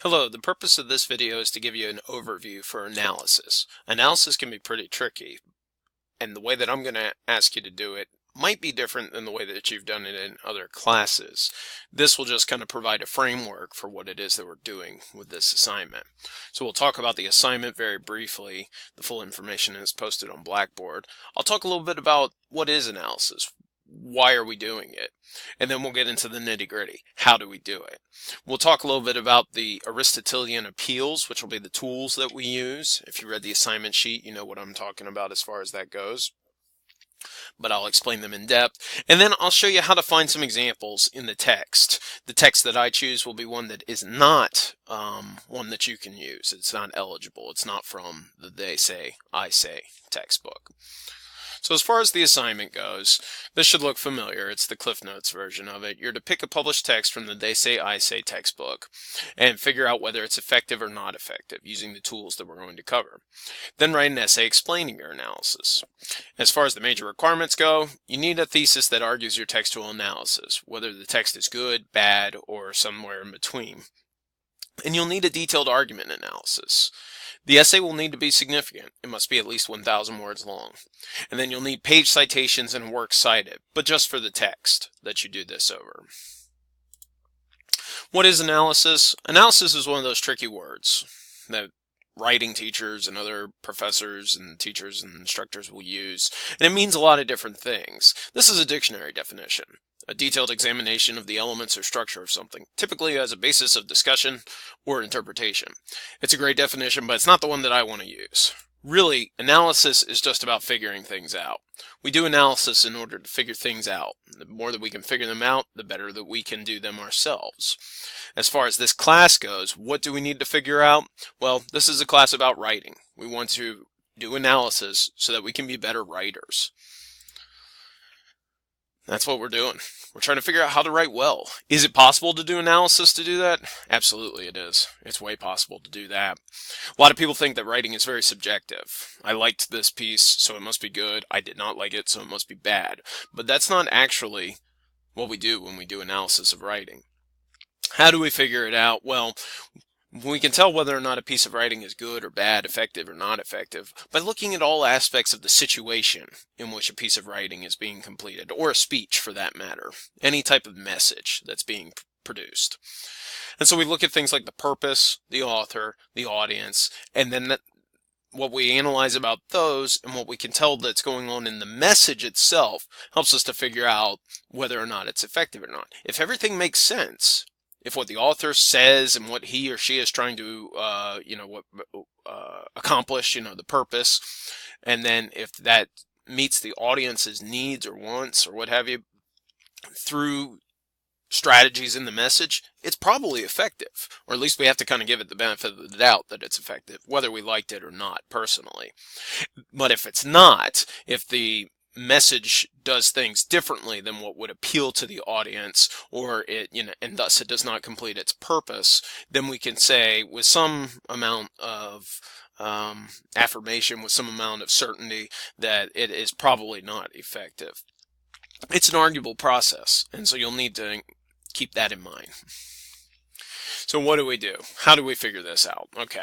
Hello, the purpose of this video is to give you an overview for analysis. Analysis can be pretty tricky, and the way that I'm going to ask you to do it might be different than the way that you've done it in other classes. This will just kind of provide a framework for what it is that we're doing with this assignment. So we'll talk about the assignment very briefly. The full information is posted on Blackboard. I'll talk a little bit about what is analysis. Why are we doing it? And then we'll get into the nitty-gritty. How do we do it? We'll talk a little bit about the Aristotelian appeals, which will be the tools that we use. If you read the assignment sheet, you know what I'm talking about as far as that goes. But I'll explain them in depth. And then I'll show you how to find some examples in the text. The text that I choose will be one that is not one that you can use. It's not eligible. It's not from the They Say, I Say textbook. So as far as the assignment goes, this should look familiar. It's the Cliff Notes version of it. You're to pick a published text from the They Say, I Say textbook and figure out whether it's effective or not effective using the tools that we're going to cover. Then write an essay explaining your analysis. As far as the major requirements go, you need a thesis that argues your textual analysis, whether the text is good, bad, or somewhere in between. And you'll need a detailed argument analysis. The essay will need to be significant. It must be at least 1,000 words long. And then you'll need page citations and works cited, but just for the text that you do this over. What is analysis? Analysis is one of those tricky words that writing teachers and other professors and teachers and instructors will use, and it means a lot of different things. This is a dictionary definition. A detailed examination of the elements or structure of something, typically as a basis of discussion or interpretation. It's a great definition, but it's not the one that I want to use. Really, analysis is just about figuring things out. We do analysis in order to figure things out. The more that we can figure them out, the better that we can do them ourselves. As far as this class goes, what do we need to figure out? Well, this is a class about writing. We want to do analysis so that we can be better writers. That's what we're doing. We're trying to figure out how to write well. Is it possible to do analysis to do that? Absolutely it is. It's way possible to do that. A lot of people think that writing is very subjective. I liked this piece, so it must be good. I did not like it, so it must be bad. But that's not actually what we do when we do analysis of writing. How do we figure it out? Well, we can tell whether or not a piece of writing is good or bad, effective or not effective, by looking at all aspects of the situation in which a piece of writing is being completed, or a speech for that matter, any type of message that's being produced. And so we look at things like the purpose, the author, the audience, and then what we analyze about those and what we can tell that's going on in the message itself helps us to figure out whether or not it's effective or not. If everything makes sense, if what the author says and what he or she is trying to, accomplish, the purpose, and then if that meets the audience's needs or wants or what have you, through strategies in the message, it's probably effective. Or at least we have to kind of give it the benefit of the doubt that it's effective, whether we liked it or not personally. But if it's not, if the message does things differently than what would appeal to the audience, or and thus it does not complete its purpose, then we can say with some amount of affirmation, with some amount of certainty, that it is probably not effective. It's an arguable process, and so you'll need to keep that in mind. So what do we do? How do we figure this out? Okay,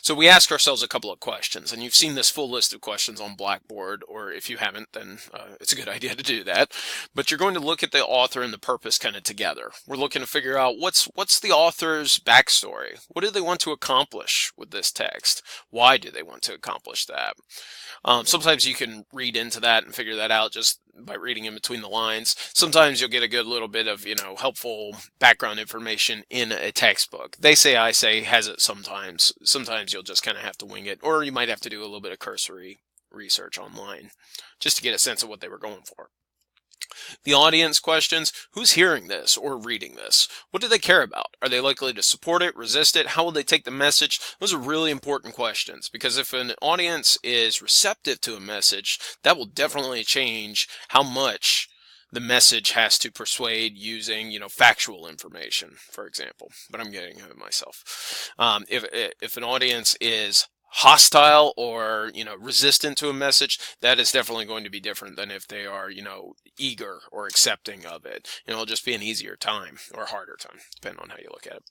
so we ask ourselves a couple of questions, and you've seen this full list of questions on Blackboard, or if you haven't, then it's a good idea to do that. But you're going to look at the author and the purpose kind of together. We're looking to figure out what's the author's backstory. What do they want to accomplish with this text? Why do they want to accomplish that? Sometimes you can read into that and figure that out just by reading in between the lines. Sometimes you'll get a good little bit of, helpful background information in a textbook. They Say, I Say has it sometimes. Sometimes you'll just kind of have to wing it, or you might have to do a little bit of cursory research online just to get a sense of what they were going for. The audience questions: who's hearing this or reading this? What do they care about? Are they likely to support it, resist it? How will they take the message? Those are really important questions, because if an audience is receptive to a message, that will definitely change how much the message has to persuade using, factual information, for example. But I'm getting ahead of myself. If an audience is hostile or resistant to a message, that is definitely going to be different than if they are eager or accepting of it. It'll just be an easier time or a harder time, depending on how you look at it.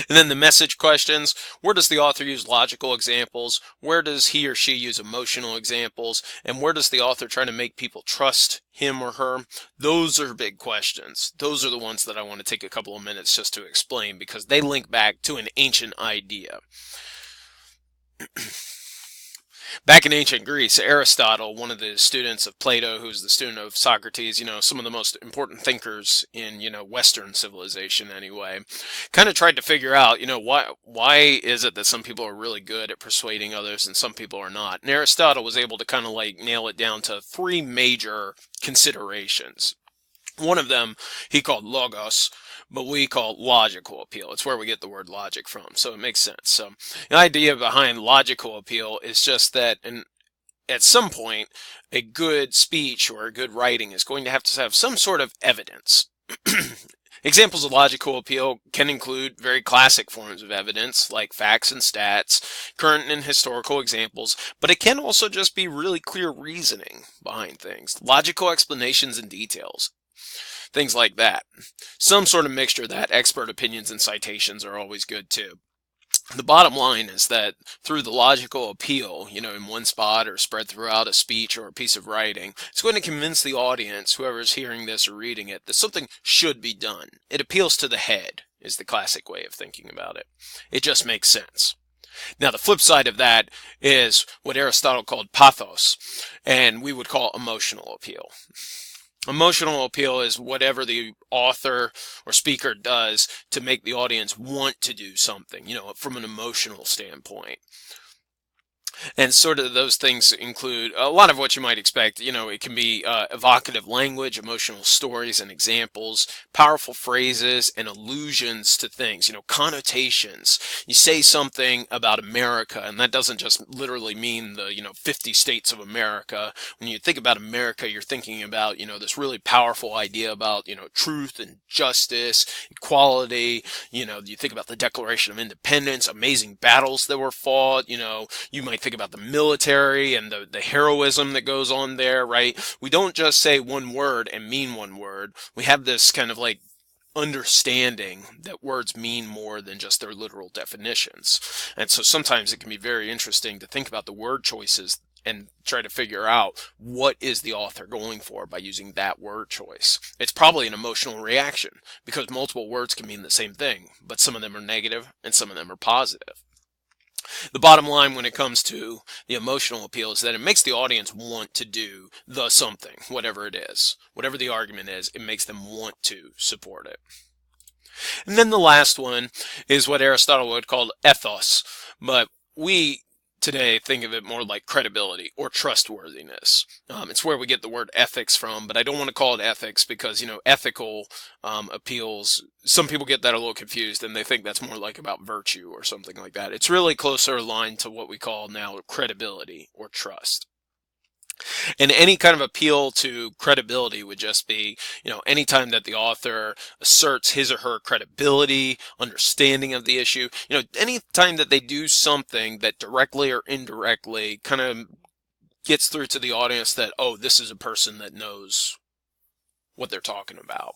And then the message questions: where does the author use logical examples? Where does he or she use emotional examples? And where does the author try to make people trust him or her? Those are big questions. Those are the ones that I want to take a couple of minutes just to explain, because they link back to an ancient idea. Back in ancient Greece, Aristotle, one of the students of Plato, who's the student of Socrates, some of the most important thinkers in, Western civilization anyway, kind of tried to figure out, why is it that some people are really good at persuading others and some people are not? And Aristotle was able to kind of like nail it down to three major considerations. One of them he called logos, but we call logical appeal. It's where we get the word logic from, so it makes sense. So the idea behind logical appeal is just that at some point, a good speech or a good writing is going to have some sort of evidence. Examples of logical appeal can include very classic forms of evidence, like facts and stats, current and historical examples, but it can also just be really clear reasoning behind things, logical explanations and details. Things like that. Some sort of mixture of that. Expert opinions and citations are always good too. The bottom line is that through the logical appeal, in one spot or spread throughout a speech or a piece of writing, it's going to convince the audience, whoever's hearing this or reading it, that something should be done. It appeals to the head, is the classic way of thinking about it. It just makes sense. Now, the flip side of that is what Aristotle called pathos, and we would call emotional appeal. Emotional appeal is whatever the author or speaker does to make the audience want to do something, from an emotional standpoint. And sort of those things include a lot of what you might expect. It can be evocative language, emotional stories and examples, powerful phrases and allusions to things, connotations. You say something about America, and that doesn't just literally mean the, 50 states of America. When you think about America, you're thinking about, this really powerful idea about, truth and justice, equality. You think about the Declaration of Independence, amazing battles that were fought. You might think about the military and the heroism that goes on there, right? We don't just say one word and mean one word. We have this kind of like understanding that words mean more than just their literal definitions. And so sometimes it can be very interesting to think about the word choices and try to figure out what is the author going for by using that word choice. It's probably an emotional reaction, because multiple words can mean the same thing, but some of them are negative and some of them are positive. The bottom line when it comes to the emotional appeal is that it makes the audience want to do the something, whatever it is. Whatever the argument is, it makes them want to support it. And then the last one is what Aristotle would call ethos, but we today think of it more like credibility or trustworthiness. It's where we get the word ethics from, but I don't want to call it ethics because, ethical appeals, some people get that a little confused and they think that's more like about virtue or something like that. It's really closer aligned to what we call now credibility or trust. And any kind of appeal to credibility would just be, anytime that the author asserts his or her credibility, understanding of the issue, anytime that they do something that directly or indirectly kind of gets through to the audience that, oh, this is a person that knows what they're talking about.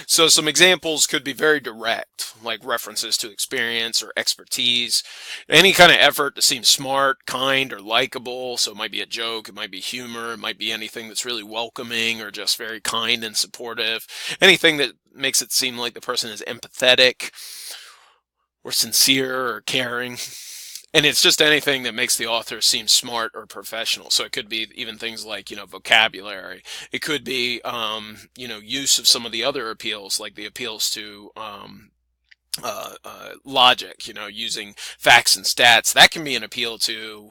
So some examples could be very direct, like references to experience or expertise. Any kind of effort to seem smart, kind, or likable. So it might be a joke, it might be humor, it might be anything that's really welcoming or just very kind and supportive. Anything that makes it seem like the person is empathetic or sincere or caring. And it's just anything that makes the author seem smart or professional. So it could be even things like, vocabulary. It could be, use of some of the other appeals, like the appeals to logic, using facts and stats. That can be an appeal to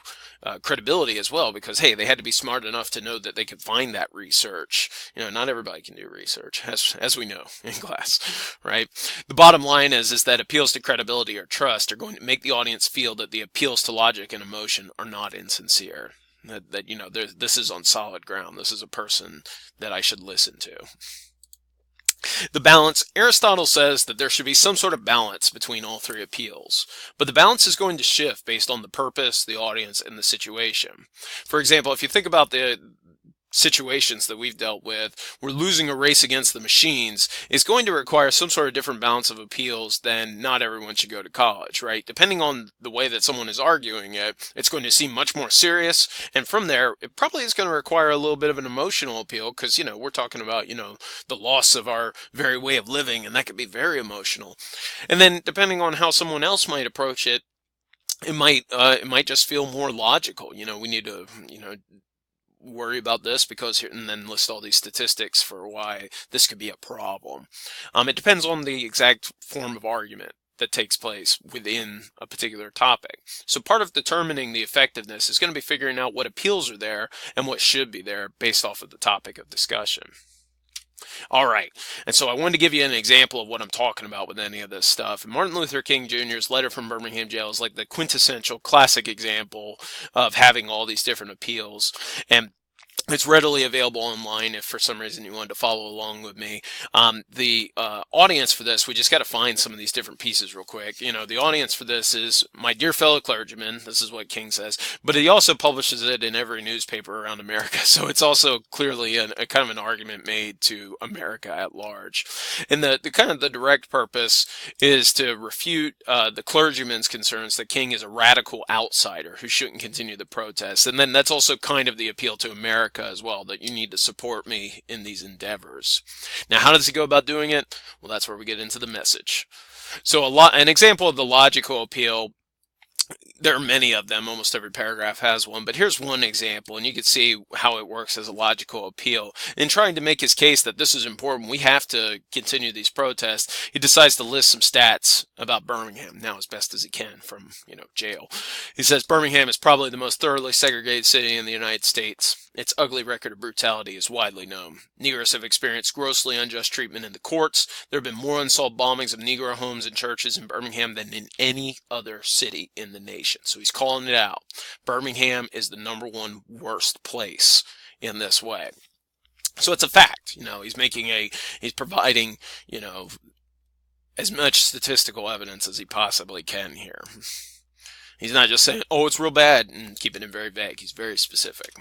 credibility as well, because, hey, they had to be smart enough to know that they could find that research. Not everybody can do research, as we know in class, right? The bottom line is that appeals to credibility or trust are going to make the audience feel that the appeals to logic and emotion are not insincere. That this is on solid ground. This is a person that I should listen to. The balance, Aristotle says that there should be some sort of balance between all three appeals, but the balance is going to shift based on the purpose, the audience, and the situation. For example, if you think about the situations that we've dealt with, we're losing a race against the machines, is going to require some sort of different balance of appeals than not everyone should go to college, right? Depending on the way that someone is arguing it, it's going to seem much more serious. And from there, it probably is going to require a little bit of an emotional appeal because, we're talking about, the loss of our very way of living, and that could be very emotional. And then depending on how someone else might approach it, it might just feel more logical. We need to, worry about this because here, and then list all these statistics for why this could be a problem. It depends on the exact form of argument that takes place within a particular topic. So part of determining the effectiveness is going to be figuring out what appeals are there and what should be there based off of the topic of discussion. All right, and so I wanted to give you an example of what I'm talking about with any of this stuff. And Martin Luther King Jr.'s letter from Birmingham jail is like the quintessential classic example of having all these different appeals. And it's readily available online if for some reason you wanted to follow along with me. The audience for this, we just got to find some of these different pieces real quick. The audience for this is my dear fellow clergyman. This is what King says. But he also publishes it in every newspaper around America. So it's also clearly a kind of an argument made to America at large. And the kind of the direct purpose is to refute the clergyman's concerns that King is a radical outsider who shouldn't continue the protests. And then that's also kind of the appeal to America as well, that you need to support me in these endeavors. Now, how does he go about doing it? Well, that's where we get into the message. So an example of the logical appeal, there are many of them, almost every paragraph has one, but here's one example, and you can see how it works as a logical appeal. In trying to make his case that this is important, we have to continue these protests, he decides to list some stats about Birmingham, now as best as he can from, jail. He says Birmingham is probably the most thoroughly segregated city in the United States. Its ugly record of brutality is widely known. Negroes have experienced grossly unjust treatment in the courts. There have been more unsolved bombings of Negro homes and churches in Birmingham than in any other city in the nation. So he's calling it out. Birmingham is the #1 worst place in this way. So it's a fact. He's providing, as much statistical evidence as he possibly can here. He's not just saying, oh, it's real bad, and keeping it very vague. He's very specific.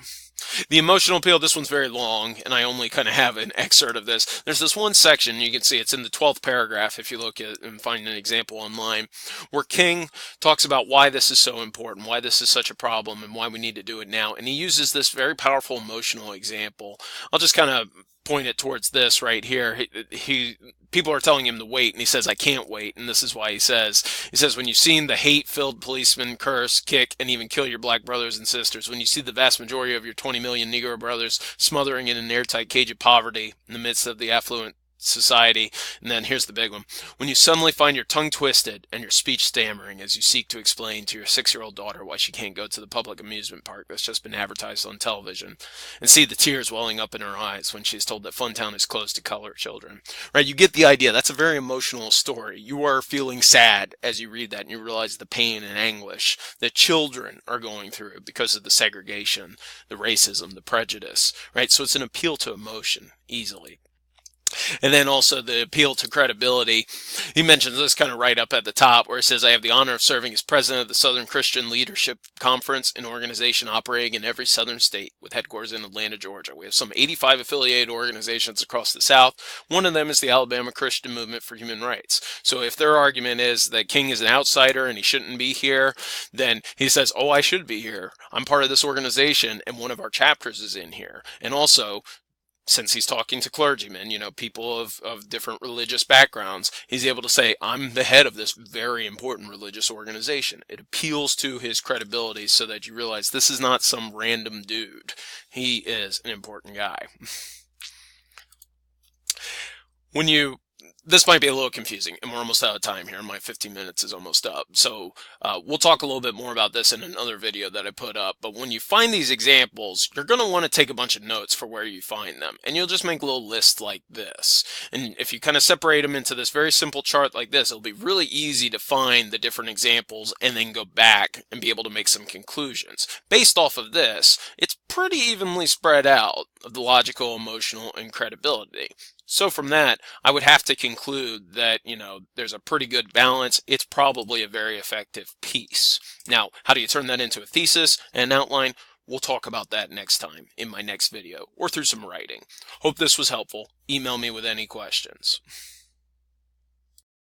The emotional appeal, this one's very long, and I only kind of have an excerpt of this. There's this one section, you can see it's in the 12th paragraph if you look at and find an example online, where King talks about why this is so important, why this is such a problem, and why we need to do it now. And he uses this very powerful emotional example. I'll just kind of point it towards this right here. People are telling him to wait, and he says, I can't wait. And this is why he says, when you've seen the hate-filled policemen curse, kick, and even kill your black brothers and sisters, when you see the vast majority of your 20 million Negro brothers smothering in an airtight cage of poverty in the midst of the affluent society, and then here's the big one, when you suddenly find your tongue twisted and your speech stammering as you seek to explain to your 6-year-old daughter why she can't go to the public amusement park that's just been advertised on television, and see the tears welling up in her eyes when she's told that Funtown is closed to colored children. Right? You get the idea. That's a very emotional story. You are feeling sad as you read that, and you realize the pain and anguish that children are going through because of the segregation, the racism, the prejudice. Right? So it's an appeal to emotion easily. And then also the appeal to credibility. He mentions this kind of right up at the top where it says, I have the honor of serving as president of the Southern Christian Leadership Conference, an organization operating in every southern state with headquarters in Atlanta, Georgia. We have some 85 affiliated organizations across the South. One of them is the Alabama Christian Movement for Human Rights. So if their argument is that King is an outsider and he shouldn't be here, then he says, oh, I should be here. I'm part of this organization and one of our chapters is in here. And also, since he's talking to clergymen, people of different religious backgrounds, he's able to say, I'm the head of this very important religious organization. It appeals to his credibility so that you realize this is not some random dude. He is an important guy. This might be a little confusing, and we're almost out of time here. My 15 minutes is almost up. So we'll talk a little bit more about this in another video that I put up. But when you find these examples, you're going to want to take a bunch of notes for where you find them. And you'll just make a little list like this. And if you kind of separate them into this very simple chart like this, it'll be really easy to find the different examples and then go back and be able to make some conclusions. Based off of this, it's pretty evenly spread out of the logical, emotional, and credibility. So from that, I would have to conclude that, there's a pretty good balance. It's probably a very effective piece. Now, how do you turn that into a thesis and an outline? We'll talk about that next time in my next video or through some writing. Hope this was helpful. Email me with any questions.